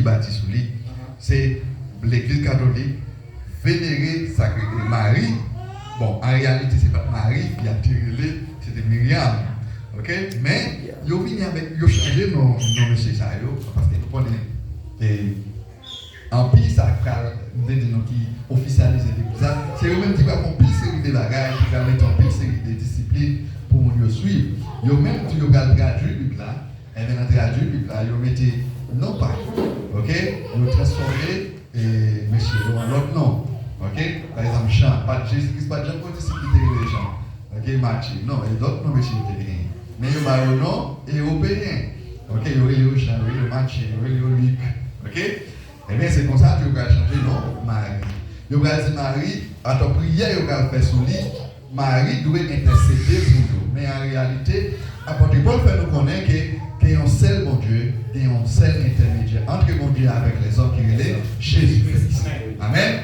bâti sous lui. C'est l'église catholique vénérer Sacré Marie. Bon, en réalité, c'est pas Marie qui a tiré, c'était Myriam. Ok? Mais, ils ont changé nos messieurs, parce que nous connaissons. En plus, ça nous qui officialise l'église. C'est eux-mêmes qui vont plus série de bagages, qui vont mettre en plus série de disciplines pour nous suivre. Ils ont même qui ont traduit la Bible là, et bien traduit la Bible là, ils ont mis non pas. Ok? Ils ont transformé monsieur en l'autre nom. Ok? Par exemple, Jean, pas Jésus-Christ, pas Jean, pour disciple les gens. Ok? Matthieu, non, et d'autres noms, monsieur, mais ils ont le nom et ils ont payé. Ok? Ils ont le Jean, ils ont le Matthieu, ils ont le Luc. Ok? Eh bien, c'est comme ça que vous allez changer non, Marie. Vous allez dire Marie, à ton prière, vous allez faire son lit, Marie doit intercéder pour vous. Mais en réalité, apôtre Paul fait nous connaître qu'il y a un seul bon Dieu, il y a un seul intermédiaire entre bon Dieu avec les hommes qui est Jésus-Christ. Amen.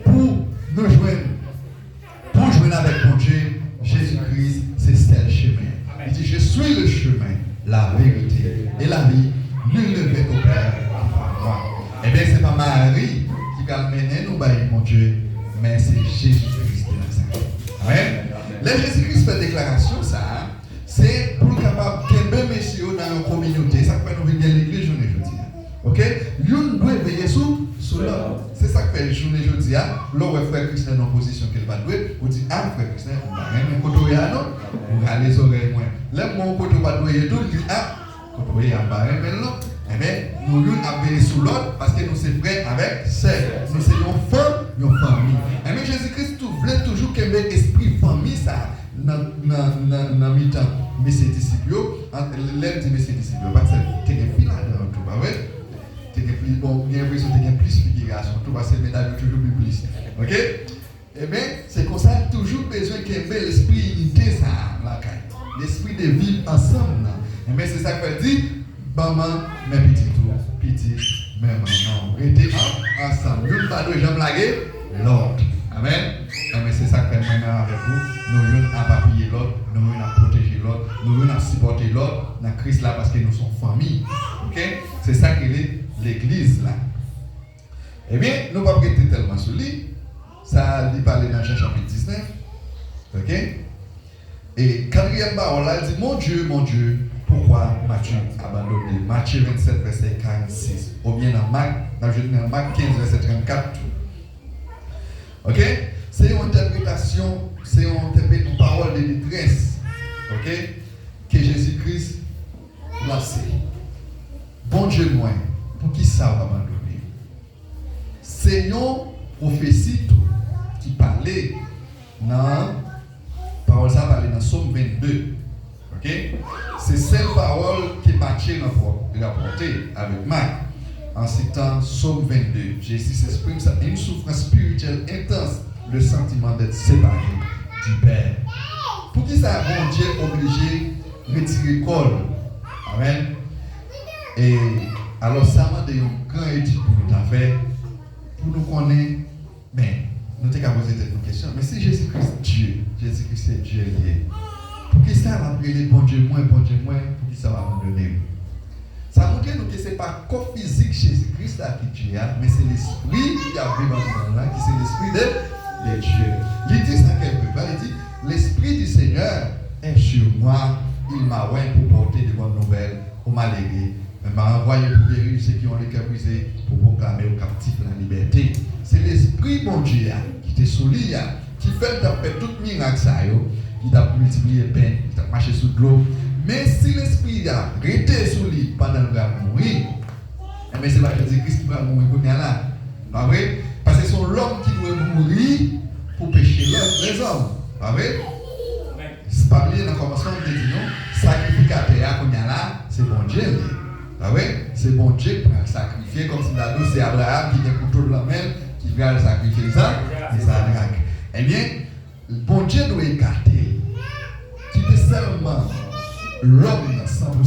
Pour nous joindre avec bon Dieu, Jésus-Christ, c'est ce chemin. Il dit, je suis le chemin, la vérité et la vie. Nul ne vient au Père par moi. Eh bien, ce n'est pas Marie qui va mener nous, mon Dieu, mais c'est Jésus-Christ de Nazareth. Amen. Là, Jésus-Christ fait déclaration, ça, c'est pour capable qu'un messieurs dans une communauté. Ça fait nous venir à l'église journée jeudi. Ok? L'une doit veiller sur l'autre. C'est ça que fait journée jeudi. L'autre frère Christian en position qu'il va douer. Vous dites, ah, frère Christian, on va rien, mais quand on est à nous, on va les oreilles moins. Là, mon côté va douer tout, il dit, ah, quand on est à Paris, mais non. Eh bien, nous avons veillé sur l'autre parce que nous sommes frères avec sœurs. Nous sommes femmes, nous sommes famille. Eh bien, Jésus-Christ voulait toujours qu'il y ait l'esprit famille, ça, dans le mi-temps. Mais ses disciples, l'aime dit, mais ses disciples, parce que tu es plus là-dedans, tout, pas vrai? Tu es plus, bon, j'ai l'impression que tu es plus figuration, tout, parce que les médailles toujours plus plus. Ok? Eh bien, c'est comme ça, toujours besoin qu'il y ait l'esprit unité, ça, la caille. L'esprit de vivre ensemble. Eh bien, c'est ça que dit. Maman, mes petits tours, petits, mes mamans, restez ensemble. Nous ne pas de jamais blaguer l'autre. Amen. Mais c'est ça que fait maintenant avec vous. Nous venons à appuyer l'autre, nous venons à protéger l'autre, nous venons à supporter l'autre dans Christ là parce que nous sommes famille. Ok? C'est ça que l'église là. Eh bien, nous ne pouvons pas rester tellement sur lui. Ça dit parler dans Jean chapitre 19. Ok? Et quatrième parole là, il dit mon Dieu. Pourquoi m'as-tu abandonné? Matthieu 27, verset 46. Ou bien dans Marc 15, verset 34. Ok? C'est une interprétation, c'est une parole de détresse. Ok? Que Jésus-Christ l'a fait. Bon Dieu, moi, pour qui ça va abandonner? C'est une prophétie qui parlait dans. Parole ça parlait dans Somme 22. Okay? C'est cette parole que Matthieu a rapportée avec Marc en citant Somme 22. Jésus s'exprime ça. Une souffrance spirituelle intense, le sentiment d'être séparé du Père. Pour qui ça, bon Dieu obligé de retirer le col? Amen. Et alors, ça m'a donné une grande étude pour nous faire, pour nous connaître. Ben, nous avons posé cette question. Mais si Jésus-Christ est Dieu, Jésus-Christ est Dieu lié. Pour qui ça va appeler bon Dieu moins, pour qui ça va abandonner? Ça montre nous que ce n'est pas le corps physique Jésus-Christ qui Dieu, mais c'est l'esprit qui a pris dans ce monde-là, qui c'est l'esprit de Dieu. Il dit ça quelque part, il dit, l'esprit du Seigneur est sur moi, il m'a envoyé pour porter de bonnes nouvelles aux malheureux, il m'a envoyé pour guérir ceux qui ont les cœurs brisés, pour proclamer aux captifs la liberté. C'est l'esprit bon Dieu qui te souligne, qui fait tout miracle ça. Il t'a multiplié le pain, il t'a marché sous de l'eau. Mais si l'esprit a resté sous lui pendant le va mourir, mais c'est pas Jésus-Christ qui va mourir pour là. Pas vrai? Parce que c'est l'homme qui doit mourir pour pécher les hommes. Pas vrai? C'est pas bien dans le commencement de dire non, sacrificateur qu'on a là, c'est bon Dieu. Pas vrai? C'est bon Dieu qui va sacrifier comme si là c'est Abraham qui a un couteau de la main, qui va sacrifier ça, et ça drague. Eh bien, bon Dieu doit écarter. Quitter seulement l'homme 100% pour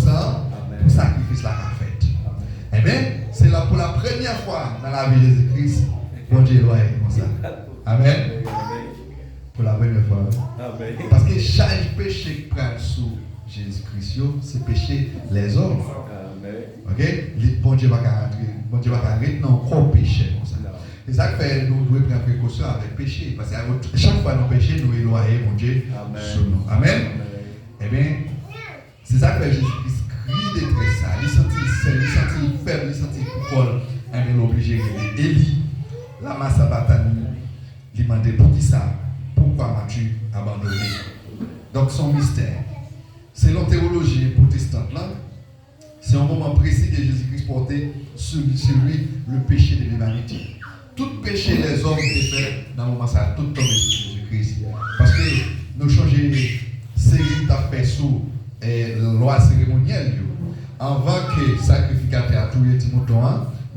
sacrifice la fait. Eh bien, c'est là pour la première fois dans la vie de Jésus-Christ, bon Dieu doit être comme ça. Amen. Pour la première fois. Amen. Parce que chaque péché qui prend sous Jésus-Christ, c'est péché les hommes. Ok? Le bon Dieu va rentrer. Bon Dieu va pas arrêter non corps péché comme ça. C'est ça que fait nous devons prendre précaution avec le péché. Parce que chaque fois nous péchons, nous éloignons mon Dieu sur nous. Amen. Eh bien, c'est ça que fait Jésus-Christ crie détresse ça. Il sentit seul, il sentit faible, il sentit coupable. Eh bien, l'obligé de Élie, la masse abattanue, il demandait pour qui ça? Pourquoi m'as-tu abandonné? Donc son mystère. Selon la théologie protestante, là, c'est un moment précis que Jésus-Christ portait sur lui le péché de l'humanité. Tout péché les hommes étaient faits dans le moment ça, tout tombé sur Jésus-Christ. Parce que nous changeons série d'affaires sous la loi cérémonielle. Avant que le sacrificateur a tout les petits moutons,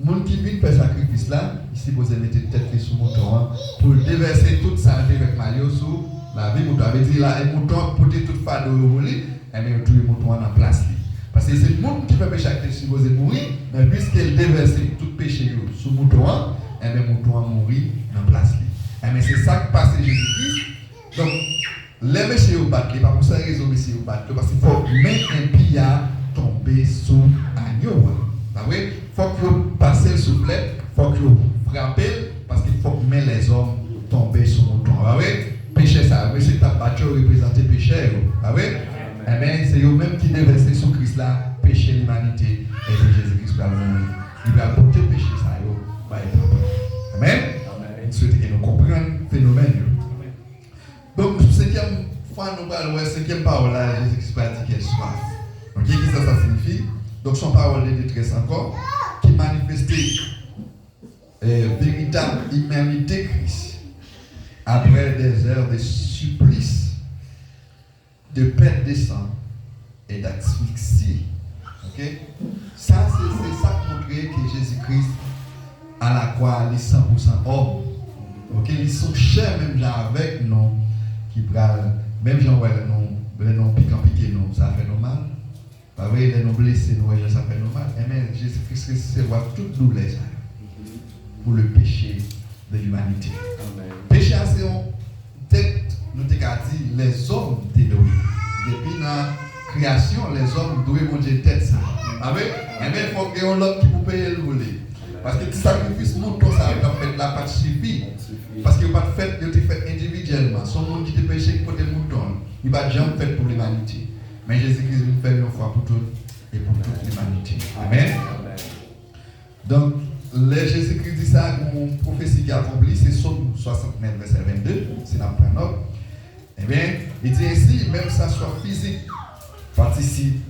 les gens qui viennent faire sacrifice là, ils sont supposés mettre tête sous mouton pour déverser toute sa avec Mario sous la vie mouton. Avait dit là, les moutons pour toute fade au voler, et bien tous les moutons en place. Parce que c'est le monde qui fait péché qui est supposé mourir, mais puisqu'il déverse tout péché sous mouton, et bien mouton a mourir en place. Et bien c'est ça que passe Jésus-Christ. Donc, les messieurs au battre, pas pour ça raison messieurs au battre, parce qu'il faut même un pillard tomber sous agneau. Il faut que vous passez le soufflet, il faut que vous frappez, parce qu'il faut que les hommes tombent sous mouton. Péché ça, mais c'est ta battu représenter péché. Eh bien, c'est eux-mêmes qui déversent sous Christ là, péché l'humanité, et puis Jésus-Christ va mourir. Il va porter péché ça, Amen. Je souhaite que nous comprenions le phénomène. Donc, cinquième fois, nous parlons de cinquième parole là, Jésus-Christ va dire qu'il est soif. Donc, qu'est-ce que ça signifie? Donc, son parole de détresse encore, qui manifestait véritable humanité Christ après des heures de supplice, de perte de sang et d'asphyxie. Okay? Ça, c'est ça qui montre que Jésus-Christ, à la croix, il est 100% homme. Okay? Ils sont chers, même gens avec nous, qui brûlent, même gens avec nous, les noms piquants piqués, nous, ça fait normal. Pas vrai, les noms blessés, nous, ça fait normal. Mais Jésus-Christ recevra toute douleur pour le péché de l'humanité. Péché, c'est un tête. Nous avons dit les hommes étaient doués. Depuis la création, les hommes doivent manger tête ça. Mais il faut qu'il y ait un homme qui peut payer le volet. Parce que le sacrifice, mouton, ça va faire la part suffit. Parce qu'il n'y a pas de fait, il a été fait individuellement. Son monde qui te péché pour des moutons, il va jamais faire pour l'humanité. Mais Jésus-Christ va faire une fois pour toutes et pour toute l'humanité. Amen. Donc, le Jésus-Christ dit ça, une prophétie qui a accompli, c'est Somme 69, verset 22, c'est la première note. Eh bien, il dit ainsi, même sa soif physique participe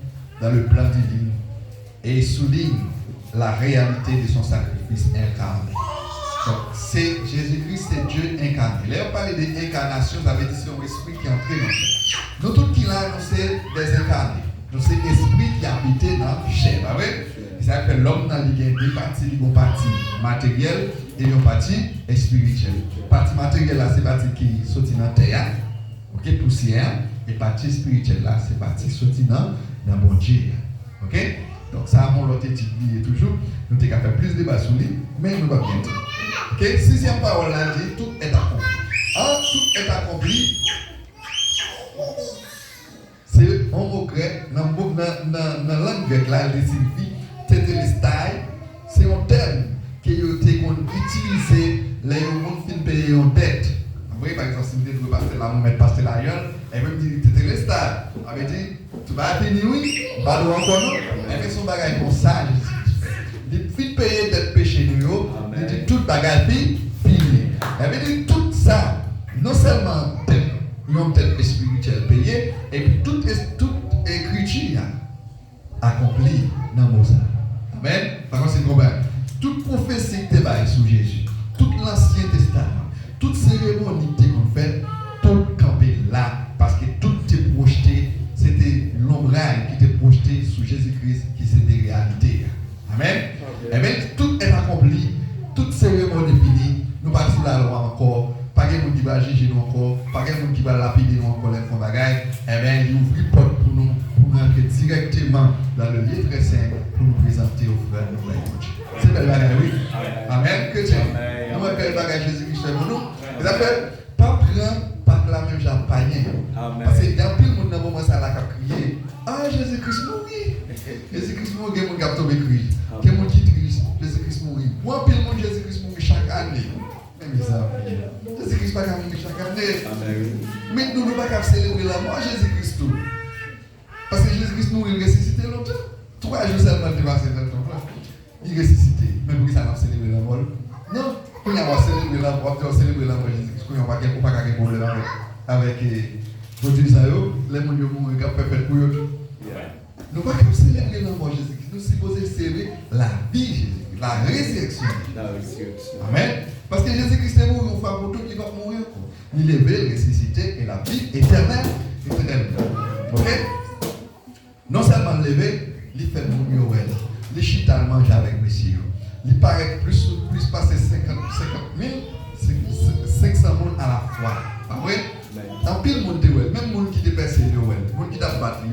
dans le plan divin et souligne la réalité de son sacrifice incarné. Donc, c'est Jésus-Christ, c'est Dieu incarné. Là, on parle d'incarnation, ça veut dire c'est un esprit qui est entré dans nous. Nous tous qui là, nous c'est des incarnés. Nous c'est l'esprit qui habite dans la chair. Ça fait que l'homme dans les deux parties, il y a une partie matérielle et une partie spirituelle. La partie matérielle là, c'est la partie qui sortit dans la terre. Ok, poussière, et partie spirituelle là, c'est partie sortie dans bon Dieu. Ok, donc ça, mon l'autre étude toujours, nous avons fait plus de débat sur lui, mais nous ne pouvons pas bien. Ok, sixième parole là dit tout est accompli. Tout est accompli. C'est un mot grec, dans la langue grecque là, il signifie tétélestai. C'est un terme qui a été utilisé les gens qui payent en dette. Oui, par exemple, si vous dites que vous passez là, vous mettez passer la gueule, et même dit, tu es star. On avait dit, tu vas finir, oui, pas de encore non. Et puis son bagage comme ça, il dit, payer d'être péché, il dit, tout bagage, fini. Il avait dit, tout ça, non seulement une tête spirituelle payée, et puis toute écriture accomplie dans Mozart. Amen. Par contre, c'est combien? Toute prophétie qui est sur Jésus, tout l'Ancien Testament, toute cérémonie qu'on fait, tout campé là, parce que tout est projeté, c'était l'ombrage qui était projeté sur Jésus-Christ, qui c'était réalité. Amen. Okay. Amen. Tout est accompli, toute cérémonie finie, nous pas sous la loi encore, pas de monde qui va juger nous encore, pas de monde qui va lapider nous encore les fonds bagailles. Amen. Il ouvre une porte pour nous, pour rentrer directement dans le lieu très saint, pour nous présenter au frère de nous. C'est belle bagaille, oui. Amen. Que Dieu. Nous appelons bagaille Jésus-Christ pour nous. Vous appelez, pas prendre, pas la même genre païen. Parce qu'il y a plus de monde dans le moment ça là qui a crié. Ah, Jésus-Christ mourit. Jésus-Christ mourit, il y a des gens qui ont tombé crié. Il y a des gens qui triste. Jésus-Christ Moi, puis le monde Jésus-Christ mourit chaque année. Mais ça, Jésus-Christ pas mourir chaque année. Mais nous ne pouvons pas célébrer la mort de Jésus-Christ tout. Parce que Jésus-Christ mourit ressuscité longtemps. 3 jours seulement de passer dans le temps là. Il ressuscité. Mais pour qui ça n'a pas célébré la mort? Non. Pour y avoir célébré la mort, on célébrer la mort de Jésus-Christ. Pour y avoir pas de problème avec votre Israël, les gens qui mourent, qui ont fait pour eux. Nous ne pouvons pas célébrer la mort de Jésus-Christ. Nous sommes supposés célébrer la vie de Jésus-Christ, la résurrection. Amen. Parce que Jésus-Christ est mort une fois pour tout, il va mourir. Il est levé, ressuscité et la vie éternelle. Ok? Non seulement levé, il fait mourir, il chita le manger avec monsieur. Il paraît plus passer 50 000, 500 000 à la fois. Pas vrai? En pile, monde même les gens qui te persécutent, les gens qui te battent,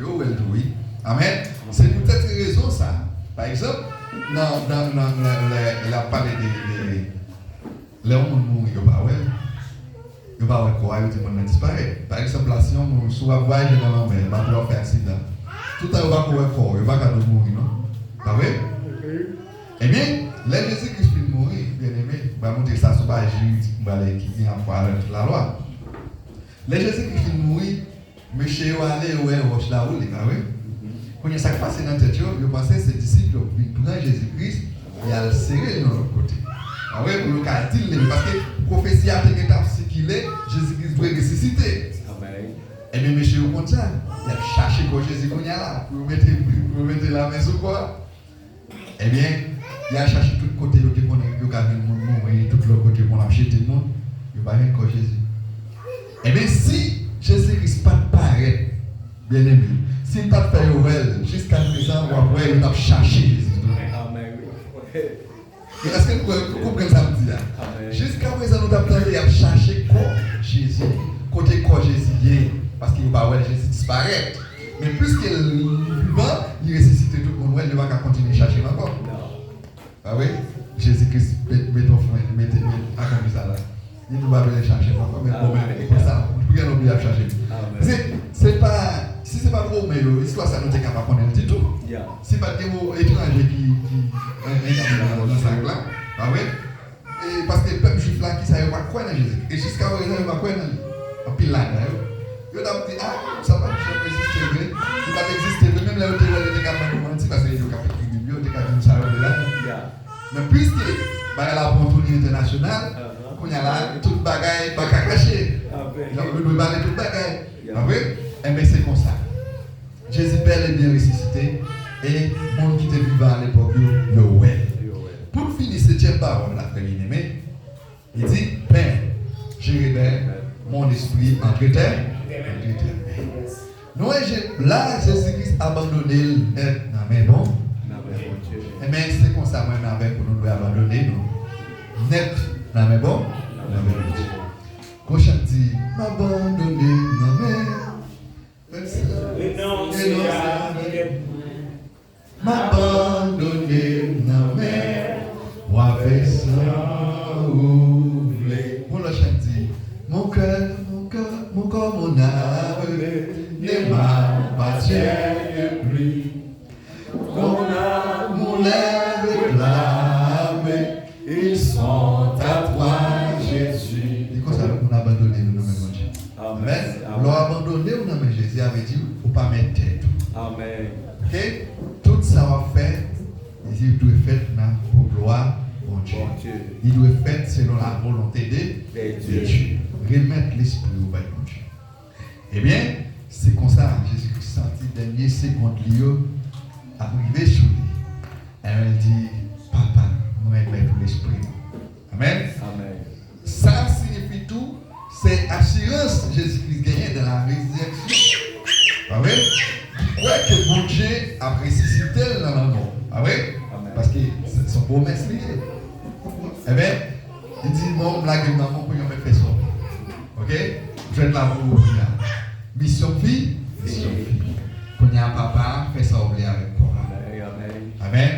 oui. Amen. C'est pour cette raison ça. Par exemple, dans la parlé de les gens qui mourent, ils ne vont pas quoi, ils disparaître. Par exemple, si on soit voyage dans la mer, il va faire accident. Tout à l'heure, il va corps, il va mourir, non? Pas vrai? Eh bien, les Jésus-Christ qui mourir, bien aimé, va montrer ça sur la juridique qui vient à la loi. Les Jésus-Christ qui mourir, monsieur allé roche la roule, pas vrai? Quand il y a ça qui passe dans la tête, je pensais que ces disciples qui prennent Jésus-Christ et à le serrer de l'autre côté. Ah oui, pour le cas dire, parce que la prophétie a été ce qu'il est, Jésus-Christ doit ressusciter. Et bien, monsieur, au contraire, il a cherché pour Jésus qu'on y a là, pour mettre la main sur quoi. Eh bien, il a cherché tout côté, il a vu le monde, et tout l'autre côté, pour acheter le monde, il va rien que Jésus. Eh bien, si Jésus-Christ pas paraît, bien aimé, s'il n'a pas fait jusqu'à présent, il a cherché Jésus. Est-ce que vous comprenez ça me dit? Jusqu'à présent, nous avons cherché quoi Jésus, côté quoi Jésus, parce qu'il ne va pas Jésus disparaître. Mais puisqu'il est vivant, il ressuscite tout le monde, il va continuer à chercher encore. Ah oui? Jésus-Christ, mettez à comme ça là. Il ne va pas chercher encore, mais bon, comme ça, vous pouvez l'oublier à chercher. C'est pas, si ce n'est pas trop, mais l'histoire, ça nous est capable de connaître du tout. Si ce n'est pas des étrangers qui sont dans sa là, ah oui? Et parce que le peuple juif là qui ne savait pas quoi dans Jésus. Et jusqu'à présent, il ne savait pas quoi dans lui. En pile là, il a dit, ah, ça va jamais exister, il va exister, même là où il était capable de mentir, parce qu'il est capable de dire, il est capable de ça là. Mais puisque il y a la opportunité internationale, il y a là, toute bagaille, pas qu'à cacher. Il doit parler toute bagaille. Et bien c'est comme ça. Jésus Père est bien ressuscité, et le monde qui était vivant à l'époque, le ouais. Pour finir cette parole là, bien aimé, il dit, Père, je révèle mon esprit entre terre. Nous, là, Jésus-Christ a abandonné net dans mes bons. Et bien, c'est comme ça, moi, avec nous devons abandonner nous. Net dans mes bons. Quand je dis, m'abandonner dans mes m'abandonner dans mes moi avec ça ouvrir. Pour le chant dit, mon cœur, mon âme, ne m'appartient plus. Mon âme, mon lèvre réclame, ils sont à toi, Jésus. Et comme ça, on a abandonné nous même Dieu. Amen. On a abandonné nous même Jésus avait dit, il ne faut pas mettre tête. Amen. Ok? Tout ça va faire, il doit faire pour gloire mon Dieu. Il doit faire selon la volonté de Dieu. Remettre l'esprit au bail mon Dieu. Eh bien, c'est comme ça, Jésus-Christ senti dernier seconde lieu arrivé sur lui. Et elle dit, Papa, moi je mets pour l'esprit. Amen. Amen. Ça signifie tout, c'est assurance Jésus-Christ gagné dans la résurrection. Amen. Il croit que mon Dieu a ressuscité dans la mort. Amen. Parce que c'est son promesse liée. Eh bien, il dit, non, blague maman pour y en faire ça. Ok? Je vais te la vous mission vie, mission vie. Quand il y a un papa, fait ça oublier avec toi. Amen.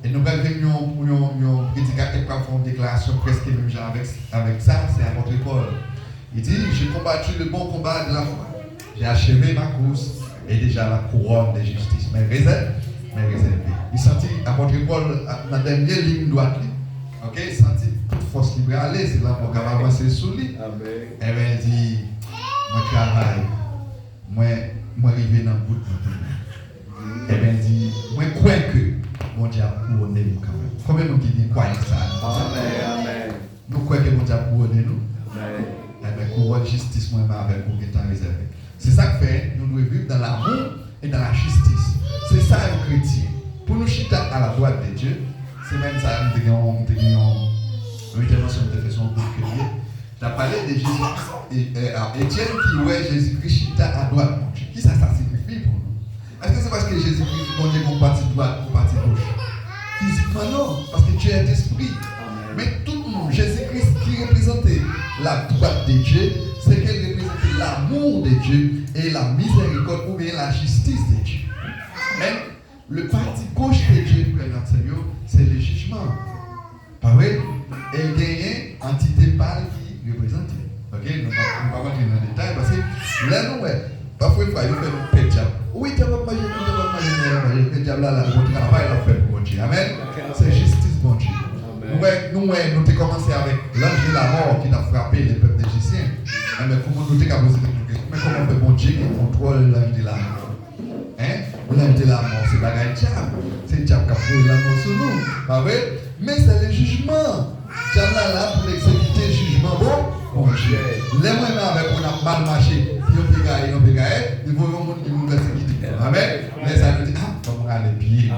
Et nous allons pour nous critiquer et faire une déclaration presque même genre avec ça, c'est apôtre Paul. Il dit, j'ai combattu le bon combat de la foi. J'ai achevé ma course et déjà la couronne de justice. Mais réservé. Il sentit apôtre Paul dans la dernière ligne droite. Ok, senti toute force libre aller, c'est là pour qu'on va avancer sous lui. Amen. Et bien, il dit, moi travaille, moi arrivé dans le bout de votre. Et bien, il dit, moi crois que mon Dieu a couronné nous quand même. Combien de gens qui croient ça? Amen. Nous croyons que mon Dieu a couronné nous. Amen. Eh bien, couronne justice, moi, avec vous qui est réservé. C'est ça que fait, nous devons vivre dans l'amour et dans la justice. C'est ça un chrétien. Pour nous chiter à la droite de Dieu, c'est même ça, nous avons une intervention de fait son bouclier. Tu as parlé de Jésus-Christ et Étienne qui ouais Jésus-Christ chita à droite. Qui ça signifie pour nous? Est-ce que c'est parce que Jésus-Christ bon Dieu qu'on partie droite ou partie gauche? Physiquement non, parce que Dieu est esprit. Mais tout le monde, Jésus-Christ qui représentait la droite de Dieu, c'est qu'elle représentait l'amour de Dieu et la miséricorde ou bien la justice de Dieu. Mais le parti gauche de Dieu, c'est le jugement. Pas vrai? Et il y a une entité pâle qui représente. Ok? Nous ne pouvons pas rentrer dans le détail parce que là, nous, parfois, il faut faire un peu de diable. Oui, tu vas pas manger, le diable là, le travail, il a fait pour Dieu. Amen? C'est justice, bon Dieu. Nous avons commencé avec l'ange de la mort qui a frappé les peuples égyptiens. Mais comment nous avons posé des questions? Mais comment fait bon Dieu qui contrôle l'ange de la mort? L'ange de la mort, c'est pas le diable. C'est le diable qui a pris la mort sur nous. Pas vrai? Mais c'est le jugement. Diable là pour exécuter le jugement. Bon Dieu. Les moyens avec on a mal marché, ils ont pégaillé, ils vont nous exécuter. Amen. Mais ça veut dire, comment aller pied.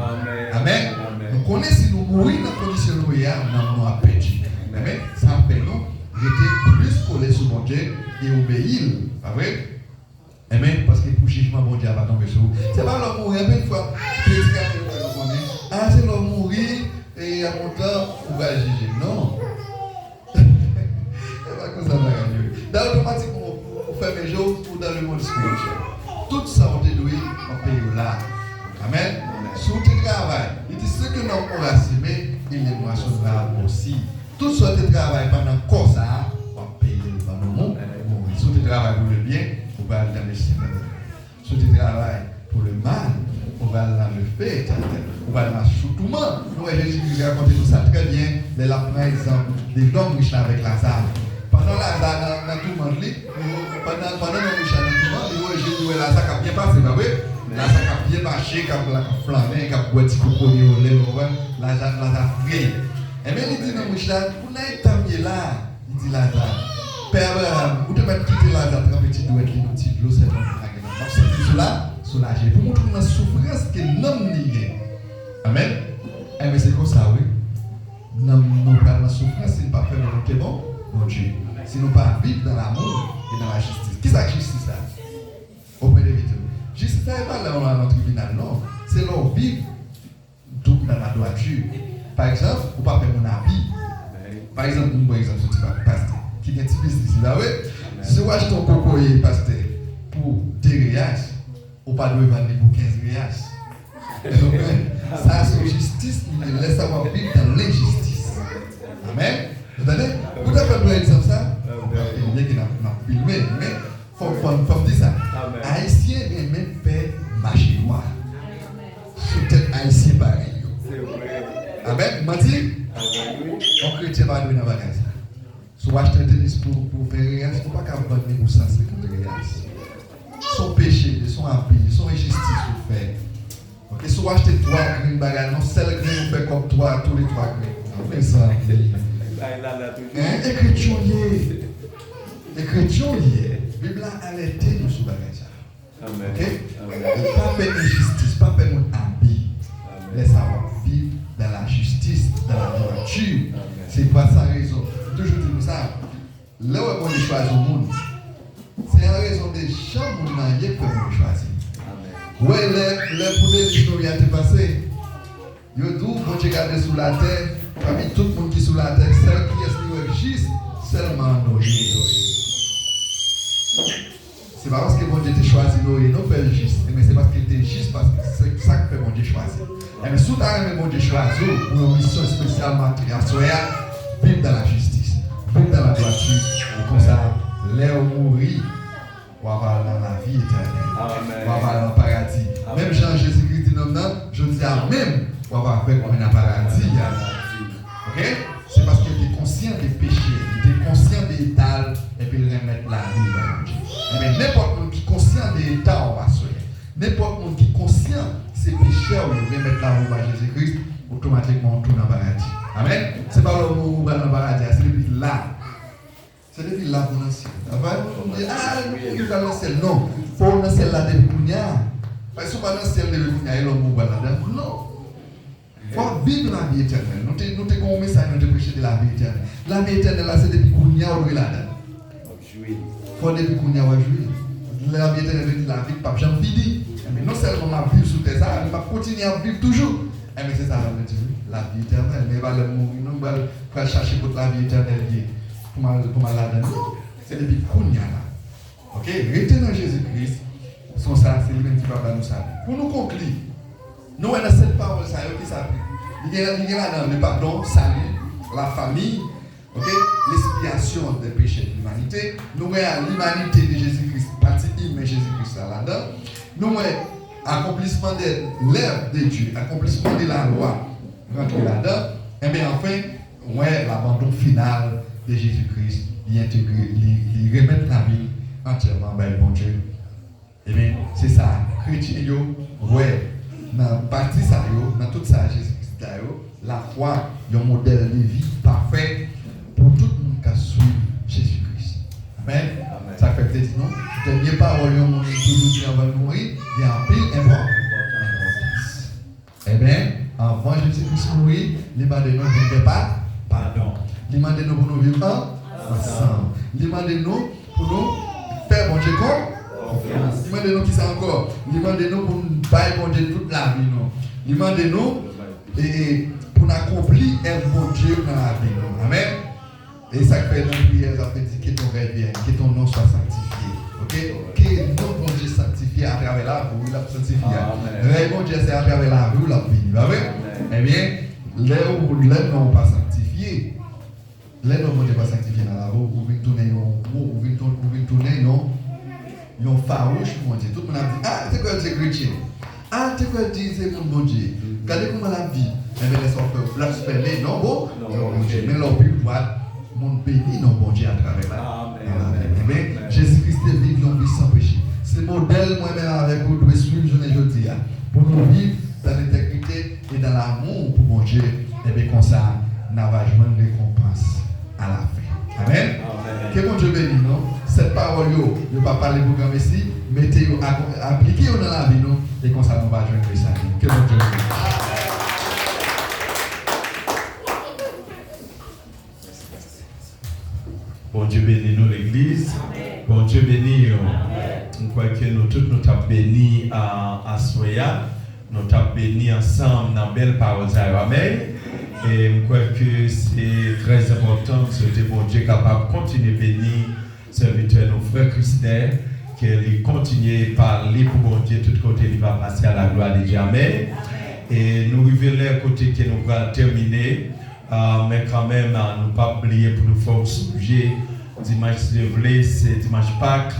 Amen. Nous connaissons si nous mourons dans la condition où nous avons perdu. Amen. Ça fait nous rester plus collés sur mon Dieu et obéir. Pas vrai? Amen. Parce que pour le jugement, mon Dieu va tomber sur vous. C'est pas l'homme mourir, une fois. C'est l'homme mourir et à mon temps, on va juger. Non. C'est pas comme ça, dans automatiquement, pour faire mes jours ou dans le monde spirituel. Tout ça, on te doit en payer là. Amen. Sous tes travail, il dit ce que nous avons assimé, il les moissonnera aussi. Tout ce que tu travailles pendant quoi ça, on va payer dans le monde. Sous tes travail pour le bien, on va aller dans le ciel. Sous tes travail pour le mal, on va aller dans le fait éternel. On va aller dans le choutoumant. Nous, Jésus raconte tout ça très bien. Mais là, par exemple, des hommes riches avec Lazare. Pendant Lazare, dans tout le monde, pendant l'homme riche dans tout le monde, Jésus et Lazare qui a bien passé, pas vrai? Lazare qui a bien marché, qui a flambé, qui a boit petit coco au lait, Lazare frère. Et bien, il dit non, Michel, vous n'êtes pas là. Il dit Lazare, Père Abraham, vous devez quitter Lazare, un petit doigt qui nous tire l'eau, c'est bon. C'est cela, soulager. Pour montrer la souffrance que l'homme nie. Amen. Et bien, c'est comme ça, oui. Nous parlons de la souffrance, si nous ne pas faire volonté bon, mon Dieu. Si nous ne pas vivre dans l'amour et dans la justice. Qui est la justice là? Auprès de vidéos. Justice, ce n'est pas là dans le tribunal, non. C'est là où vivre tout dans la droiture. Par exemple, vous ne pouvez pas faire mon habit. Par exemple, un bon exemple, c'est un pasteur qui est un petit business. Là, oui. Si vous achetez un coco et pasteur pour 2 réals, vous ne pouvez pas vendre pour 15 réals. Ça, c'est justice, il laisse avoir vivre dans l'injustice. Amen. Vous entendez? Vous avez fait un exemple ça? Il y a qui n'a filmé, mais il faut dire ça. Haïtien est même fait marché noir. C'est peut-être haïtien pareil. Amen. Menti? On chrétien va nous dans la bagage. Si vous achetez un tennis pour faire réels, il ne faut pas qu'à vendre pour 150 réels. Son péché, son habit, son injustice vous fait. Et si vous achetez 3 grains de bagage, non, seul grain vous fait comme toi, tous les 3 grains. Mais ça, écriture liée. Écriture liée. La Bible a alerté nous sur le bagage. Ok? Pas faire injustice, pas faire mon habit. Laisse avoir vivre dans la justice, dans la droiture. C'est pas sa raison. Toujours dire ça. Là où on choisit au monde, c'est en raison des gens qui ont choisi. Ouais, les poulets d'histoire qui passé, ils ont dit, bon Dieu garde sous la terre, parmi tout le monde qui est sous la terre, celle qui est juste seulement Noé. C'est pas parce que bon Dieu t'a choisi Noé, non pas juste, mais c'est parce qu'il était juste, parce que c'est ça que bon Dieu choisit. Et mais sous ta main, bon Dieu choisit, pour une mission spécialement triancière, vivre dans la justice, vivre dans la droiture, comme ça, l'air mourir. On va dans la vie éternelle. On va dans le paradis. Amen. Même Jean-Jésus-Christ dit non, je dis à même, on va faire comme un paradis. Ok? qu'il remette la vie. Mais n'importe qui est conscient de l'état en bas, n'importe qui est conscient de ses péchés, ou remettre la vie à Jésus-Christ, automatiquement on tourne dans le paradis. Amen. Ce n'est pas le mot dans le paradis, c'est depuis là. C'est depuis là pour le ciel. On dit, nous allons dans le ciel. Non, pour le ciel là depuis Kounia. Parce que si on va dans le ciel depuis Kounia, il y a le mot là-dedans. Non. Il faut vivre la vie éternelle. Nous avons un message de prêcher de la vie éternelle. La vie éternelle, c'est depuis Kounia ou là-dedans. Il faut depuis Kounia ou jouer. La vie éternelle, c'est la vie que Pape Jean dit. Mais non seulement on vivre sous terre, mais on va continuer à vivre toujours. Mais c'est ça, la vie éternelle. Mais on va mourir, on va chercher pour la vie éternelle. Pour ma là-dedans. C'est depuis Kounia là. Ok? Restez dans Jésus-Christ. Son ça, c'est lui-même qui va nous saluer. Pour nous conclure, nous avons cette parole qui s'applique. Il y a là le pardon, salut, la famille, okay? L'expiation des péchés de l'humanité. Nous avons l'humanité de Jésus-Christ, partie mais Jésus-Christ là-dedans. Nous avons l'accomplissement de l'œuvre de Dieu, l'accomplissement de la loi, rentrer là-dedans. Et bien enfin, nous avons l'abandon final de Jésus-Christ, il intégrer, il remettre la vie entièrement par le bon Dieu. Et bien, c'est ça, chrétien, ouais. Dans partie ça, dans toute ça, Jésus-Christ, la foi, un modèle de vie parfait pour tout le monde qui suit Jésus-Christ. Amen. Ça fait peut-être non. Dernière parole, on est toujours avant de mourir, il y a un pile importance. Eh bien, avant Jésus-Christ mourir, il m'a demandé de ne pas pardon. Il m'a demandé pour nous vivre ensemble. Il m'a demandé pour nous faire bon Dieu confiance. Il m'a demandé qui ça encore. Il m'a demandé pour nous bailler bon Dieu toute la vie. Il m'a demandé pour nous accomplir un bon Dieu dans la vie. Amen. Et ça fait dans la prière, ça fait dire que ton rêve vienne, que ton nom soit sanctifié. Ok? Que notre bon Dieu sanctifié à travers la vie, il a sanctifié. Le bon Dieu c'est à travers la vie, il a béni. Amen. Eh bien, les noms pas sanctifiés. Les noms ne pas sanctifiés dans la vie, vous venez tourner, non? Ils ont farouche pour Dieu. Tout le monde a dit, ah, c'est quoi c'est chrétien? Ah, c'est quoi c'est mon bon Dieu? Regardez comment la vie. Mais les enfants blasphémer, non, bon? Mais leur but doit mon béni, non, bon Dieu, à travers la vie. Jésus-Christ est vivre en vie sans péché. C'est modèle, moi-même, avec vous, doit suivre, je ne dis, pour nous vivre dans l'intégrité et dans l'amour pour mon Dieu. Et bien, comme ça, nous avons une récompense à la fin. Amen. Que mon Dieu bénisse, non? Cette parole, ne pas parler pour grand Messie, mettez-vous, appliquez-vous dans la vie, non? Et comme ça, nous allons joindre ça. Que mon Dieu bénisse. Bon Dieu bénit nous l'église. Bon Dieu bénit. Je crois que nous tous nous avons béni à Soya. Nous avons béni ensemble dans belle parole. Amen. Et je crois que c'est très important que bon Dieu capable de continuer à bénir serviteur nos frères chrétiens, qu'il continue à parler pour bon Dieu tout côté, il va passer à la gloire de Dieu. Amen. Et nous arrivons à côté que nous allons terminer. Mais quand même, nous ne pas oublier pour nous faire sujet dimanche c'est dimanche Pâques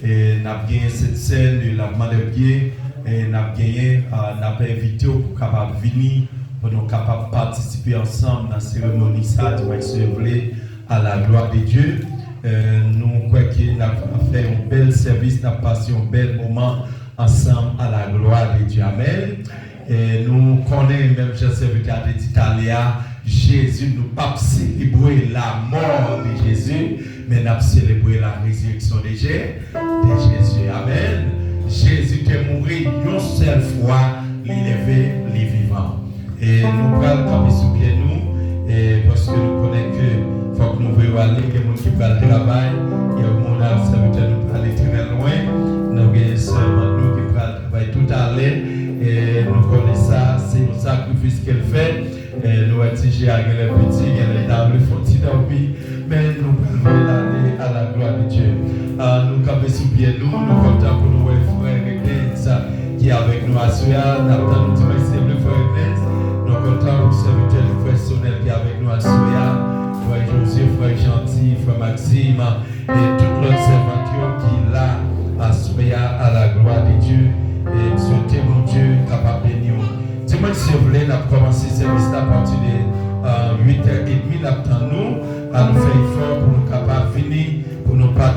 et nous avons gagné cette scène de lavement des pieds et nous avons gagné, nous avons invité pour capable venir pour nous capables participer ensemble dans la cérémonie ça dimanche à la gloire de Dieu. Nous croyons qu'on a fait un bel service, nous avons passé un bel moment ensemble à la gloire de Dieu. Amen. Et nous connaissons même je serviteur d'Italia. Jésus, nous pas célébrer la mort de Jésus, mais nous célébrer la résurrection de Jésus. Amen. Jésus est mort une seule fois, il est levé, il est vivant. Et nous allons camper sous pied nous, et parce que nous connaissons que faut que nous voyons aller, que nous qui va le travail, et au monde où serviteur nous peut aller très loin, nous avons seulement nous qui va le travail tout à l'heure, et nous connaissons ça, c'est un sacrifice qu'elle fait. Nous avons tigé à les petits, les tables font mais nous pouvons aller à la gloire de Dieu. Nous camper sous pied nous comptons pour nous frère Église qui est avec nous à Soya, nous attendons nous merci le frère Église, nous comptons pour serviteur le frère Sonel qui est avec nous à Soya, frère José, frère Gentil, frère Maxime et toute l'observation qui est là à Soya à la gloire de Dieu et souhaiter mon Dieu capable de nous. Dimanche, si vous voulez, nous avons commencé ce service à partir de 8h30. Nous attendons nous à nous faire effort pour nous capables de finir, pour nous partager.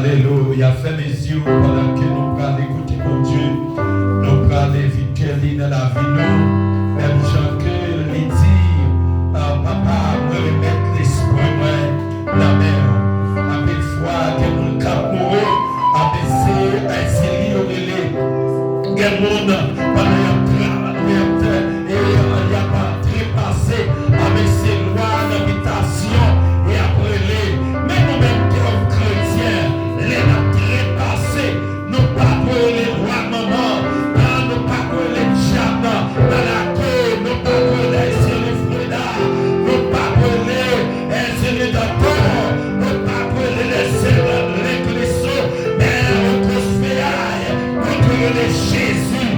Alléluia. Fais mes yeux pendant que nous parlons écouter mon Dieu. Nous parlons éviter dans la vie, nous. Même Jean que les dire, papa, me remettre l'esprit, moi, la mer. Avec foi, que nous cap mourir, avec ces relais. Que monde, pendant il n'y a pas trépassé avec ces lois d'habitation et après les. Mais nous-mêmes, comme chrétiens, les n'a trépassé. Nous pas pour les rois maman, nous pas pour les diables dans la queue, nous pas pour les Florida, nous pas pour les d'accord, nous pas pour les laisser l'église, mais on contre les Jésus.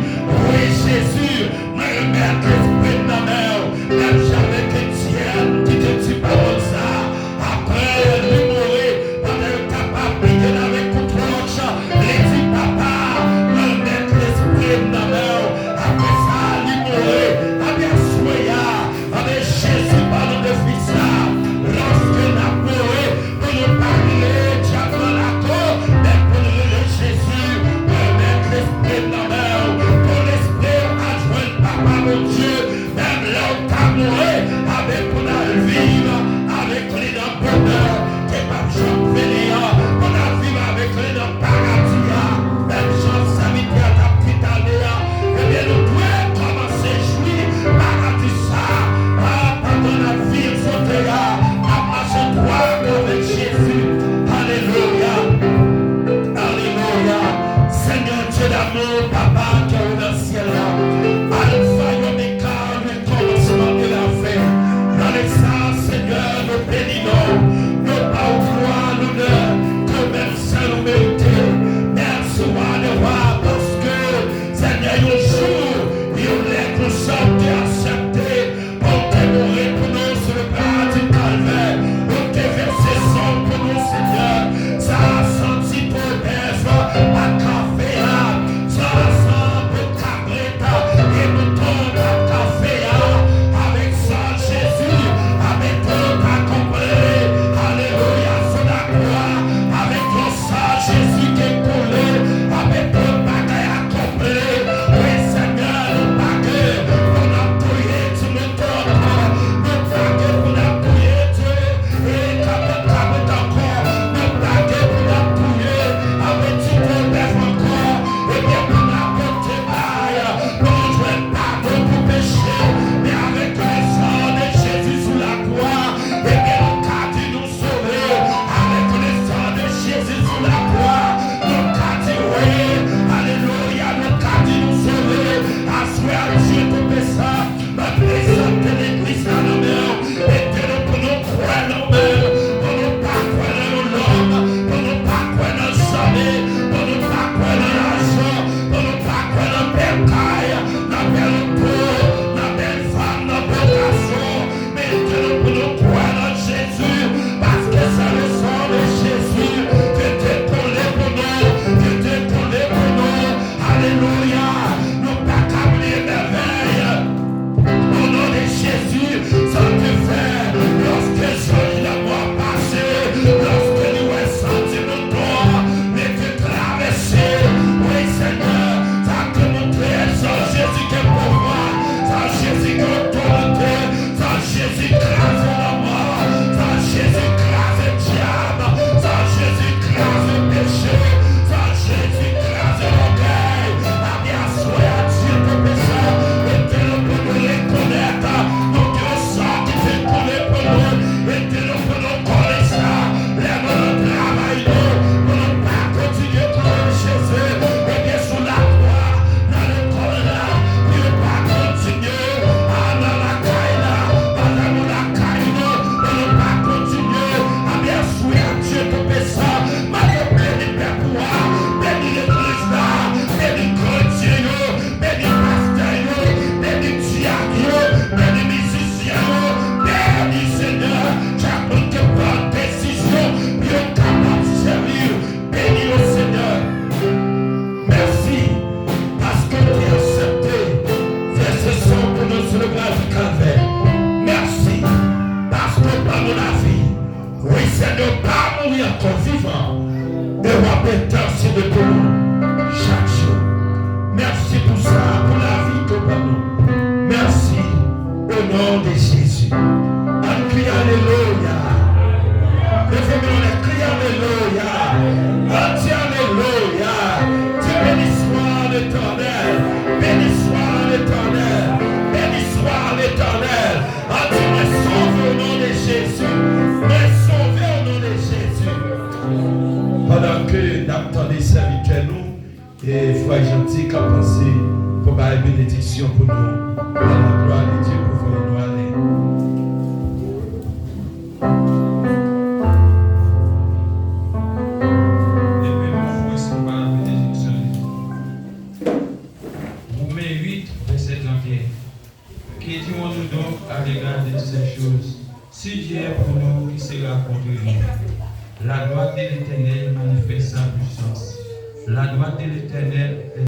Oui, Jésus, me remettre l'esprit de ma mère, même jamais chrétienne, qui te dit pas comme ça. Après, lui mourir, on est capable de venir avec toute roche. Les dit, papa, me remettre l'esprit de ma mère. Après ça, lui mourir, avec Soya, avec Jésus, pardon de fils là. Lorsque n'a mouru, pour nous parler, diable dans la cour, mais pour nous, Jésus, me remettre l'esprit de ma mère. Papa mon Dieu, même là où tu as mouru, avec pour la vivre, avec les dans le bonheur, qui n'est pas toujours venir, pour la vivre avec les dans le paradis, même chose, ça vit à ta petite année, et bien nous devons commencer à jouir, paradis ça, pendant la vie, sauter à marcher droit avec Jésus. Alléluia, alléluia, Seigneur Dieu d'amour, papa qui est dans le ciel là. Seigneur, nous bénissons, nous pas au droit, l'honneur, que même ça nous mérite. Merci, roi, parce que, Seigneur, un jour, il est que nous sommes acceptés, on t'est mourir pour nous sur le paradis du calvaire, on t'est versé sang pour nous, Seigneur, ça a senti pour l'être, à café, ça a senti pour cabreta, et nous tombe à café, avec ça, Jésus. Alléluia, sur la croix, avec le sang, Jésus qui est coulé, avec le bagaille accompli. Oui, Seigneur, le bagaille, on a prié, tu me donnes, le bagaille, on a prié, et comme encore, le bagaille, on a prié, avec tu te lèves encore, et bien, on a porté bail, non, je ne veux pas pour pécher, mais avec le sang de Jésus sur la croix, et bien, avec le sang de Jésus sur la croix, nous qu'a dit oui, alléluia, nous qu'a dit nous sauver, assoir Dieu pour ça, ma présence de l'église dans nos mains, et que nous pour nous croire nos mains, pour nous pas croire dans l'homme, pour nous pas croire dans le sommeil, pour nous pas croire dans l'argent, pour nous pas croire dans la belle caille, dans la belle peau, dans la belle femme, dans le bel garçon, mais que nous pour nous croire dans Jésus, parce que c'est le sang de Jésus qui était collé pour nous, qui était collé pour nous. Alléluia. Nous pas câbler merveille. Au nom de Jésus, ça te fait. Lorsque j'ai la mort passée, lorsque nous avons senti nos doigts, mais te traverser. Oui, Seigneur, ça te montré ça Jésus qui est pour moi, ça Jésus qui est autorité, ça Jésus grâce à la mort, ça Jésus grâce au diable, ça Jésus grâce au péché, ça Jésus grâce à l'orgueil. Ah bien, soyez à Dieu pour ça, et que nous pouvons les connaître, donc le sang qui fait couler pour nous, et que nous pouvons connaître ça, les nous travail pour ne pas continuer pour Jésus, et bien sous la croix, dans le corps là, pour ne pas continuer, dans la caille là, dans la caille là, pour ne pas continuer, à bien souhaiter à Dieu pour ça, mais béni Père pour béni l'église là, béni chrétien, béni pasteur, béni diable, béni musicien, béni Seigneur, chacun qui prend décision, bien capable de servir, béni au Seigneur. Merci, parce que tu as accepté, verser son pour nous sur le bras du calvaire. Merci, parce que par mon avis, oui Seigneur, pas mourir encore vivant, et va intention de pour nous chaque jour. Merci pour ça, pour la vie que nous. Merci au nom de Jésus. On crie Alléluia. Lève-moi les cris Alléluia. On dit Alléluia. Tu bénis soit l'Éternel. Bénis soit l'Éternel. Bénis soit l'Éternel. On dit mais sauve au nom de Jésus. Mais sauve au nom de Jésus. Pendant que nous attendons les serviteurs nous, et frère gentil qui a pensé pour la bénédiction pour nous. Dans la gloire de Dieu pour nous aller. Romains 8, verset 31. Qu'étions-nous donc à l'égard de ces choses? Si Dieu est pour nous, qui sera contre nous? La droite de l'Éternel manifeste sa puissance. La droite de l'Éternel est